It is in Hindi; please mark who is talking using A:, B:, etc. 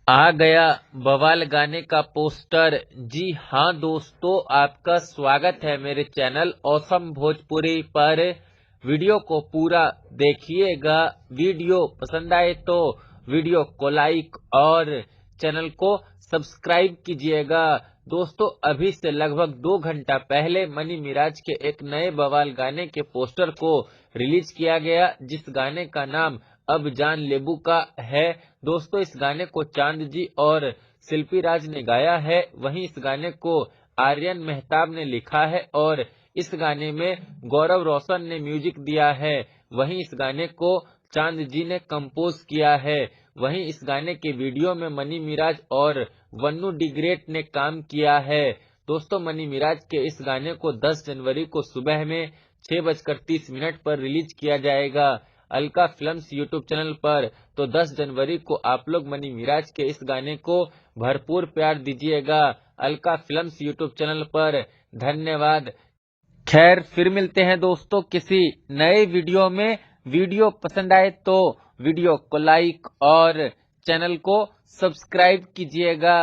A: आ गया बवाल गाने का पोस्टर। जी हाँ दोस्तों, आपका स्वागत है मेरे चैनल ऑसम भोजपुरी पर। वीडियो को पूरा देखिएगा। वीडियो पसंद आए तो वीडियो को लाइक और चैनल को सब्सक्राइब कीजिएगा। दोस्तों, अभी से लगभग 2 घंटा पहले मनी मिराज के एक नए बवाल गाने के पोस्टर को रिलीज किया गया, जिस गाने का नाम अब जान लेबू का है। दोस्तों, इस गाने को चांद जी और शिल्पी राज ने गाया है। वहीं इस गाने को आर्यन मेहताब ने लिखा है और इस गाने में गौरव रोशन ने म्यूजिक दिया है। वहीं इस गाने को चांद जी ने कंपोज किया है। वहीं इस गाने के वीडियो में मनी मिराज और वन्नू डी ग्रेट ने काम किया है। दोस्तों, मनी मिराज के इस गाने को 10 जनवरी को सुबह में 6:30 पर रिलीज किया जाएगा अलका फिल्म्स यूट्यूब चैनल पर। तो 10 जनवरी को आप लोग मनी मिराज के इस गाने को भरपूर प्यार दीजिएगा अलका फिल्म्स यूट्यूब चैनल पर। धन्यवाद। खैर, फिर मिलते हैं दोस्तों किसी नए वीडियो में। वीडियो पसंद आए तो वीडियो को लाइक और चैनल को सब्सक्राइब कीजिएगा।